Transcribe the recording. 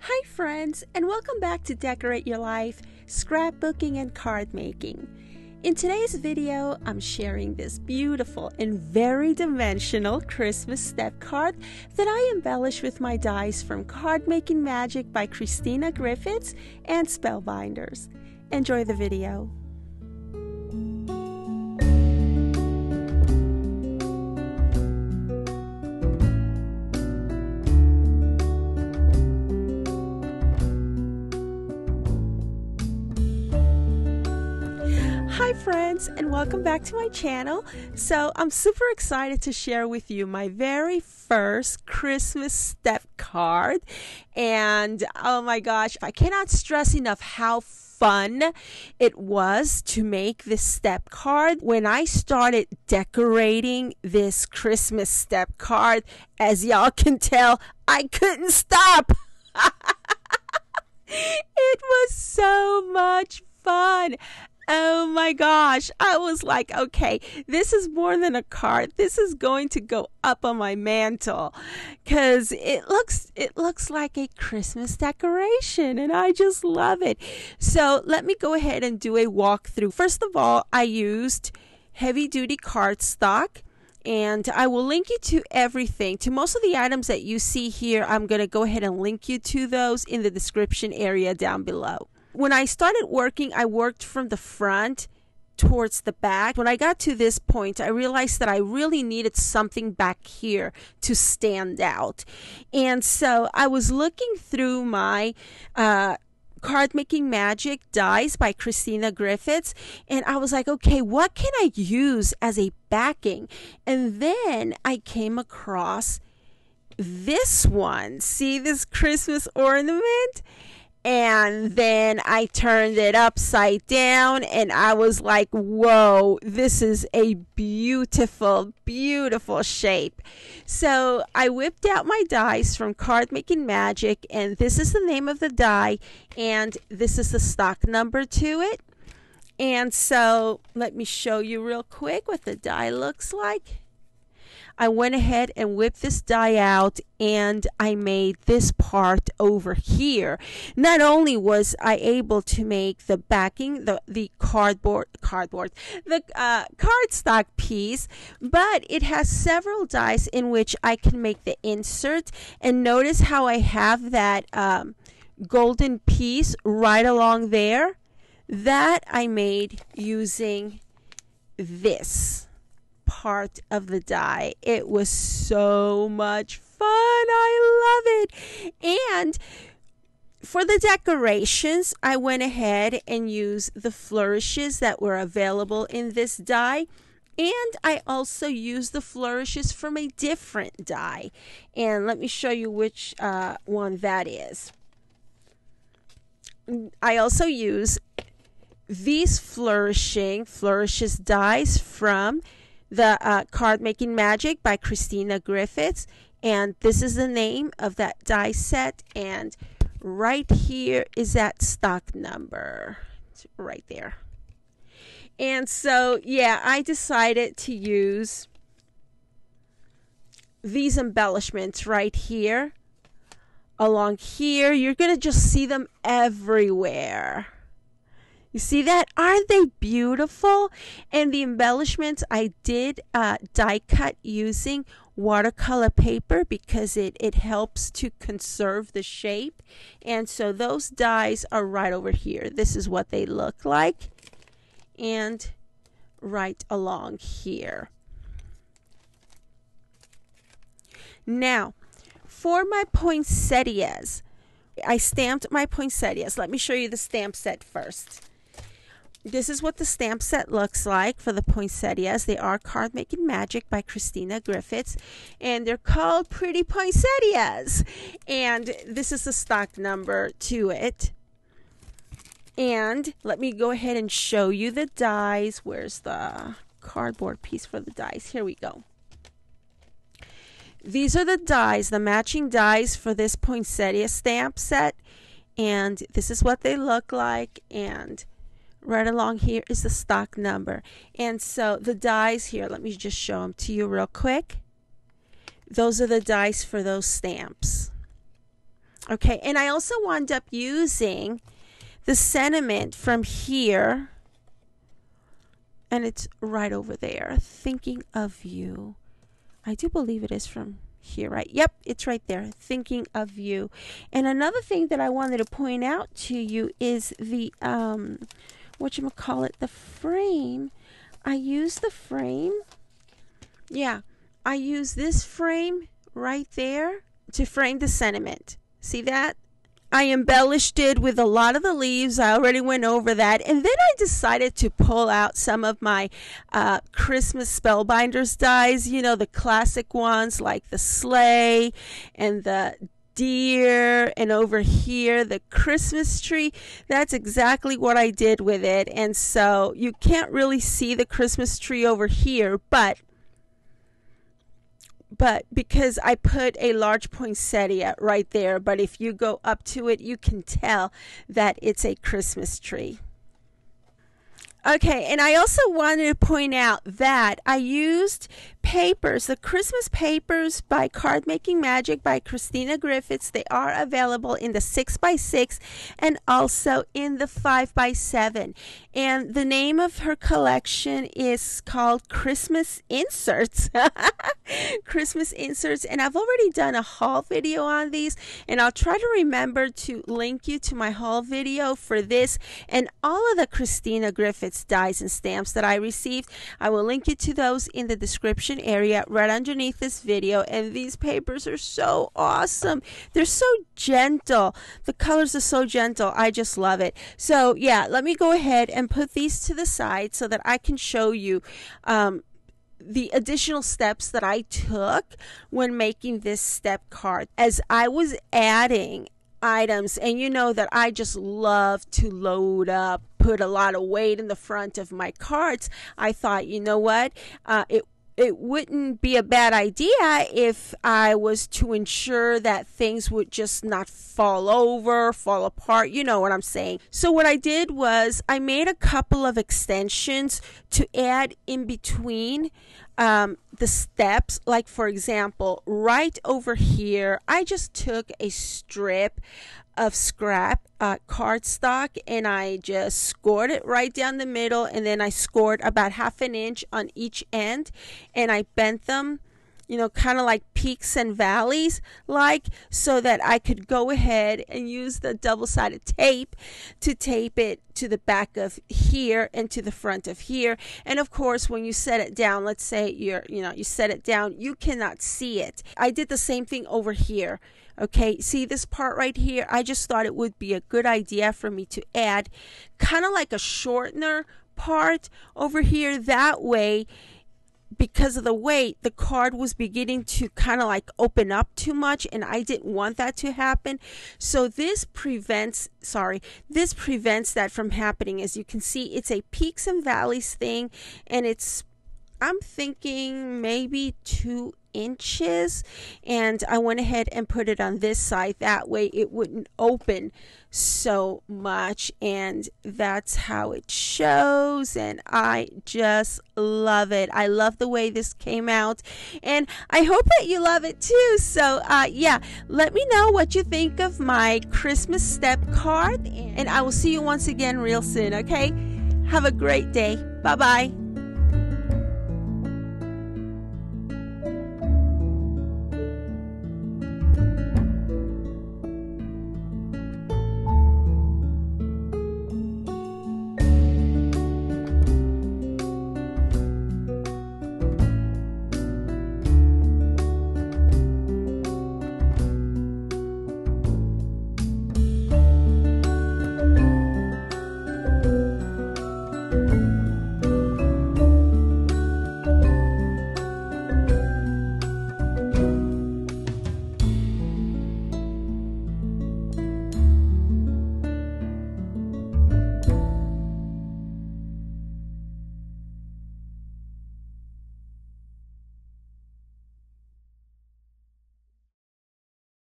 Hi friends, and welcome back to Decorate Your Life, Scrapbooking and Card Making. In today's video, I'm sharing this beautiful and very dimensional Christmas step card that I embellish with my dies from Card Making Magic by Christina Griffiths and Spellbinders. Enjoy the video. Hi friends, and welcome back to my channel. So I'm super excited to share with you my very first Christmas step card, and oh my gosh, I cannot stress enough how fun it was to make this step card. When I started decorating this Christmas step card, as y'all can tell, I couldn't stop. It was so much fun. Oh my gosh, I was like, okay, this is more than a card. This is going to go up on my mantle because it looks like a Christmas decoration, and I just love it. So let me go ahead and do a walkthrough. First of all, I used heavy-duty cardstock, and I will link you to everything. To most of the items that you see here, I'm going to go ahead and link you to those in the description area down below. When I started working, I worked from the front towards the back. When I got to this point, I realized that I really needed something back here to stand out. And so I was looking through my Card Making Magic dies by Christina Griffiths, and I was like, okay, what can I use as a backing? And then I came across this one. See this Christmas ornament? And then I turned it upside down, and I was like, whoa, this is a beautiful, beautiful shape. So I whipped out my dies from Card Making Magic, and this is the name of the die, and this is the stock number to it. And so let me show you real quick what the die looks like. I went ahead and whipped this die out, and I made this part over here. Not only was I able to make the backing, the cardstock piece, but it has several dies in which I can make the insert. And notice how I have that golden piece right along there. That I made using this part of the die. It was so much fun. I love it. And for the decorations, I went ahead and used the flourishes that were available in this die. And I also used the flourishes from a different die. And let me show you which one that is. I also use these Flourishes dies from the Card Making Magic by Christina Griffiths, and this is the name of that die set, and right here is that stock number. It's right there. And so yeah, I decided to use these embellishments right here. Along here, you're gonna just see them everywhere. You see that? Aren't they beautiful? And the embellishments I did die cut using watercolor paper because it helps to conserve the shape. And so those dies are right over here. This is what they look like. And right along here. Now, for my poinsettias, I stamped my poinsettias. Let me show you the stamp set first. This is what the stamp set looks like for the poinsettias. They are Card Making Magic by Christina Griffiths, and they're called Pretty Poinsettias. And this is the stock number to it. And let me go ahead and show you the dies. Where's the cardboard piece for the dies? Here we go. These are the dies, the matching dies for this poinsettia stamp set. And this is what they look like. And right along here is the stock number. And so the dies here, let me just show them to you real quick. Those are the dies for those stamps. Okay, and I also wound up using the sentiment from here, and it's right over there. Thinking of you. I do believe it is from here, right? Yep, it's right there. Thinking of you. And another thing that I wanted to point out to you is the the frame. I use the frame. Yeah, I use this frame right there to frame the sentiment. See that? I embellished it with a lot of the leaves. I already went over that. And then I decided to pull out some of my Christmas Spellbinders dies. You know, the classic ones like the sleigh and the deer, and over here the Christmas tree. That's exactly what I did with it. And so you can't really see the Christmas tree over here, but because I put a large poinsettia right there, but if you go up to it, you can tell that it's a Christmas tree. Okay, and I also wanted to point out that I used papers, the Christmas papers by Card Making Magic by Christina Griffiths. They are available in the 6x6 and also in the 5x7. And the name of her collection is called Christmas Inserts. Christmas Inserts. And I've already done a haul video on these, and I'll try to remember to link you to my haul video for this and all of the Christina Griffiths dies and stamps that I received. I will link you to those in the description area right underneath this video. And these papers are so awesome. They're so gentle. The colors are so gentle. I just love it. So yeah, let me go ahead and put these to the side so that I can show you the additional steps that I took when making this step card. As I was adding items, and you know that I just love to load up, put a lot of weight in the front of my cards, I thought, you know what, it wouldn't be a bad idea if I was to ensure that things would just not fall over, fall apart. You know what I'm saying. So what I did was I made a couple of extensions to add in between the steps. Like, for example, right over here, I just took a strip of scrap cardstock and I just scored it right down the middle, and then I scored about 1/2 inch on each end, and I bent them, you know, kind of like peaks and valleys, like, so that I could go ahead and use the double-sided tape to tape it to the back of here and to the front of here. And of course, when you set it down, let's say you set it down, you cannot see it. I did the same thing over here. Okay, see this part right here? I just thought it would be a good idea for me to add kind of like a shortener part over here. That way, because of the weight, the card was beginning to kind of like open up too much, and I didn't want that to happen. So this prevents that from happening. As you can see, it's a peaks and valleys thing, and I'm thinking maybe 2 inches, and I went ahead and put it on this side. That way it wouldn't open so much, and that's how it shows, and I just love it. I love the way this came out, and I hope that you love it too. So yeah, let me know what you think of my Christmas step card, and I will see you once again real soon. Okay, have a great day. Bye bye.